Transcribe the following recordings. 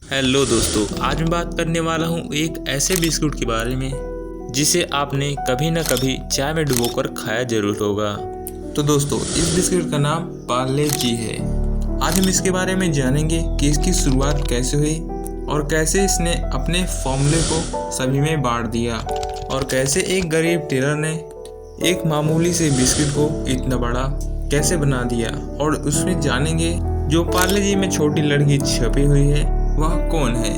Hello दोस्तों, आज मैं बात करने वाला हूँ एक ऐसे बिस्कुट के बारे में जिसे आपने कभी न कभी चाय में डुबोकर खाया जरूर होगा। तो दोस्तों, इस बिस्कुट का नाम पार्ले जी है। आज हम इसके बारे में जानेंगे कि इसकी शुरुआत कैसे हुई और कैसे इसने अपने फॉर्मूले को सभी में बांट दिया और कैसे एक गरीब टेलर ने एक मामूली से बिस्कुट को इतना बड़ा कैसे बना दिया, और उसमें जानेंगे जो पार्ले जी में छोटी लड़की छपी हुई है वह कौन है।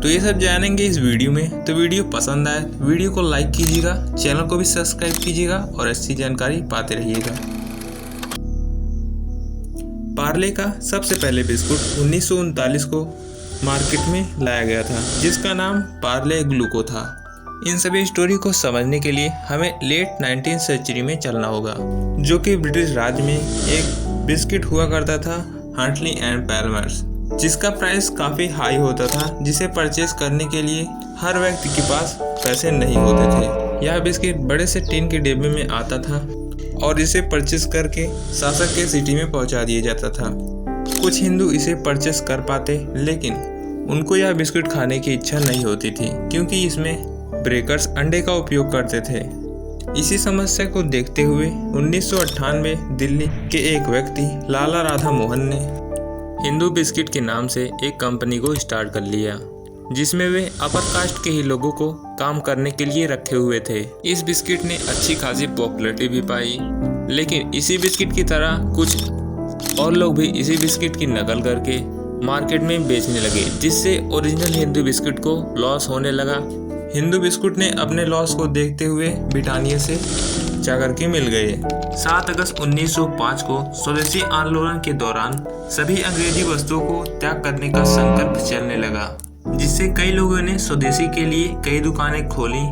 तो ये सब जानेंगे इस वीडियो में। तो वीडियो पसंद आए वीडियो को लाइक कीजिएगा, चैनल को भी सब्सक्राइब कीजिएगा और अच्छी जानकारी पाते रहिएगा। पार्ले का सबसे पहले बिस्कुट 1939 को मार्केट में लाया गया था, जिसका नाम पार्ले ग्लूको था। इन सभी स्टोरी को समझने के लिए हमें लेट 19th सेंचुरी में चलना होगा, जो कि ब्रिटिश राज में एक बिस्किट हुआ करता था, हंटली एंड पैल्मर्स, जिसका प्राइस काफ़ी हाई होता था, जिसे परचेज करने के लिए हर व्यक्ति के पास पैसे नहीं होते थे। यह बिस्किट बड़े से टीन के डिब्बे में आता था और इसे परचेज करके शासक के सिटी में पहुंचा दिया जाता था। कुछ हिंदू इसे परचेज कर पाते, लेकिन उनको यह बिस्किट खाने की इच्छा नहीं होती थी, क्योंकि इसमें ब्रेकर्स अंडे का उपयोग करते थे। इसी समस्या को देखते हुए 1998 दिल्ली के एक व्यक्ति लाला राधा मोहन ने हिंदू बिस्किट के नाम से एक कंपनी को स्टार्ट कर लिया, जिसमें वे अपर कास्ट के ही लोगों को काम करने के लिए रखे हुए थे। इस बिस्किट ने अच्छी खासी पॉपुलैरिटी भी पाई, लेकिन इसी बिस्किट की तरह कुछ और लोग भी इसी बिस्किट की नकल करके मार्केट में बेचने लगे, जिससे ओरिजिनल हिंदू बिस्किट को लॉस होने लगा। हिंदू बिस्कुट ने अपने लॉस को देखते हुए ब्रिटानिया से जाकर के मिल गए। 7 अगस्त 1905 को स्वदेशी आंदोलन के दौरान सभी अंग्रेजी वस्तुओं को त्याग करने का संकल्प चलने लगा, जिससे कई लोगों ने स्वदेशी के लिए कई दुकानें खोली।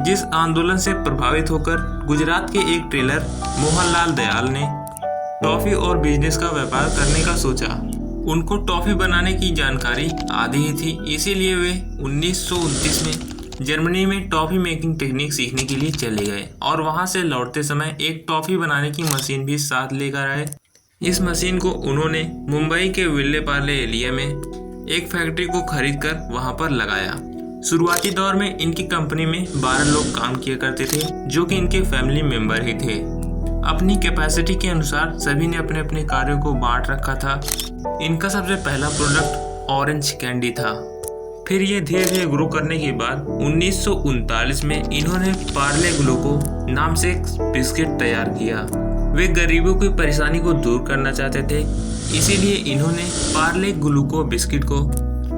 जिस आंदोलन से प्रभावित होकर गुजरात के एक टेलर मोहनलाल दयाल ने टॉफी और बिजनेस का व्यापार करने का सोचा। उनको टॉफी बनाने की जानकारी आधी ही थी, इसीलिए वे 1929 में जर्मनी में टॉफी मेकिंग टेक्निक सीखने के लिए चले गए और वहां से लौटते समय एक टॉफी बनाने की मशीन भी साथ लेकर आए। इस मशीन को उन्होंने मुंबई के विले पार्ले एरिया में एक फैक्ट्री को खरीदकर वहां पर लगाया। शुरुआती दौर में इनकी कंपनी में 12 लोग काम किया करते थे, जो कि इनके फैमिली मेंबर ही थे। अपनी कैपेसिटी के अनुसार सभी ने अपने अपने कार्यों को बांट रखा था। इनका सबसे पहला प्रोडक्ट ऑरेंज कैंडी था। फिर ये धीरे धीरे ग्रो करने के बाद 1939 में इन्होंने पार्ले ग्लूको नाम से एक बिस्किट तैयार किया। वे गरीबों की परेशानी को दूर करना चाहते थे, इसीलिए इन्होंने पार्ले ग्लूको बिस्किट को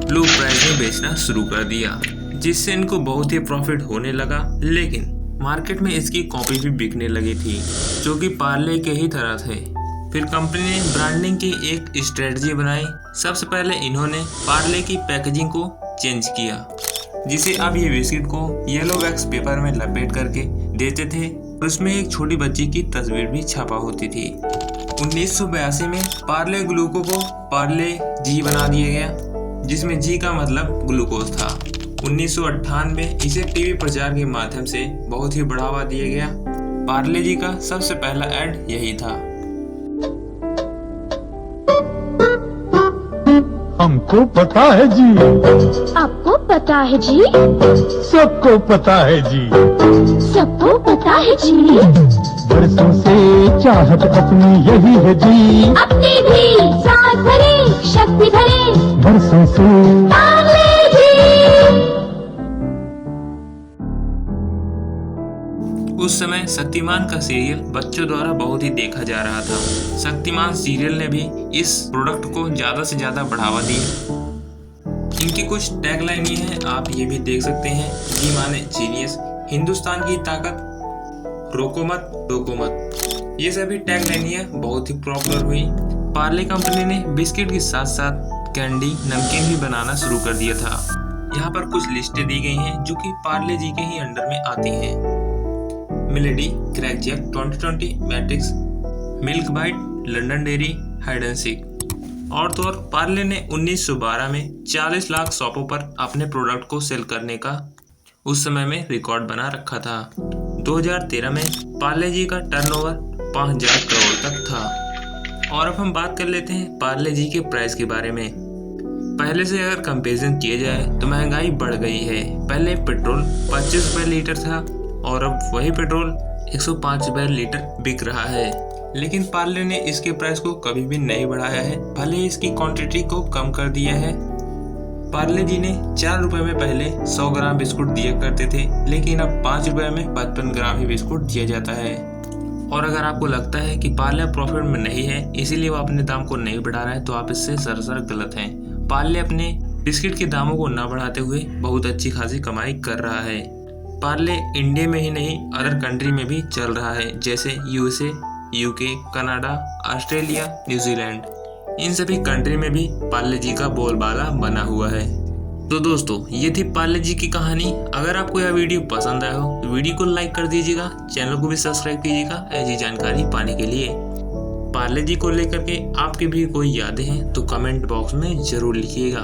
लो प्राइस में बेचना शुरू कर दिया, जिससे इनको बहुत ही प्रॉफिट होने लगा। लेकिन मार्केट में इसकी कॉपी भी बिकने लगी थी, जो कि पार्ले के ही तरह थे। फिर कंपनी ने ब्रांडिंग की एक स्ट्रेटजी बनाई। सबसे पहले इन्होंने पार्ले की पैकेजिंग को चेंज किया, जिसे अब ये बिस्किट को येलो वैक्स पेपर में लपेट करके देते थे और उसमें एक छोटी बच्ची की तस्वीर भी छपा होती थी। 1982 में पार्ले ग्लूको को पार्ले जी बना दिया गया, जिसमें जी का मतलब ग्लूकोज था। 1998 में इसे टीवी प्रचार के माध्यम से बहुत ही बढ़ावा दिया गया। पार्ले जी का सबसे पहला ऐड यही था। हमको पता है जी, आपको पता है जी, सबको पता है जी, सबको पता है जी, बरसों से चाहत अपनी यही है जी, अपनी भी साथ भरे शक्ति भरे बरसों से पार्ले जी। उस समय शक्तिमान का सीरियल बच्चों द्वारा बहुत ही देखा जा रहा था। शक्तिमान सीरियल ने भी इस प्रोडक्ट को ज्यादा से ज्यादा बढ़ावा दिया। इनकी कुछ टैगलाइन ये है, आप ये भी देख सकते हैं। जी माने जीनियस, हिंदुस्तान की ताकत, रोको मत टोको मत। ये सभी टैगलाइन बहुत ही पॉपुलर हुई। पार्ले कंपनी ने बिस्किट के साथ साथ कैंडी, नमकीन भी बनाना शुरू कर दिया था। यहाँ पर कुछ लिस्टें दी गई हैं जो कि पार्ले जी के ही अंडर में आती हैं। Milady, Crackjack, 2020, Matrix, Milk Bite, London Dairy, Hide and Seek. और तो और पार्ले ने 1912 में 40 लाख शॉपों पर अपने प्रोडक्ट को सेल करने का उस समय में रिकॉर्ड बना रखा था। 2013 में पार्ले जी का टर्नओवर 5000 करोड़ तक था। और अब हम बात कर लेते हैं पार्ले जी के प्राइस के बारे में। पहले से अगर कंपेरिजन किया जाए तो महंगाई बढ़ गई है। पहले पेट्रोल 25 रुपये लीटर था और अब वही पेट्रोल 105 रुपये लीटर बिक रहा है। लेकिन पार्ले ने इसके प्राइस को कभी भी नहीं बढ़ाया है, भले ही इसकी क्वांटिटी को कम कर दिया है। पार्ले जी ने 4 रुपये में पहले 100 ग्राम बिस्कुट दिया करते थे, लेकिन अब 5 रुपये में 55 ग्राम ही बिस्कुट दिया जाता है। और अगर आपको लगता है कि पार्ले प्रॉफिट में नहीं है इसीलिए वो अपने दाम को नहीं बढ़ा रहा है तो आप इससे सरासर गलत हैं। पार्ले अपने बिस्किट के दामों को न बढ़ाते हुए बहुत अच्छी खासी कमाई कर रहा है। पार्ले इंडिया में ही नहीं अदर कंट्री में भी चल रहा है, जैसे USA, UK, Canada, Australia, New Zealand. इन सभी कंट्री में भी पार्ले जी का बोलबाला बना हुआ है। तो दोस्तों ये थी पार्ले जी की कहानी। अगर आपको यह वीडियो पसंद आया हो तो वीडियो को लाइक कर दीजिएगा, चैनल को भी सब्सक्राइब कीजिएगा ऐसी जानकारी पाने के लिए। पार्ले जी को लेकर के आपकी भी कोई यादें हैं तो कमेंट बॉक्स में जरूर लिखिएगा।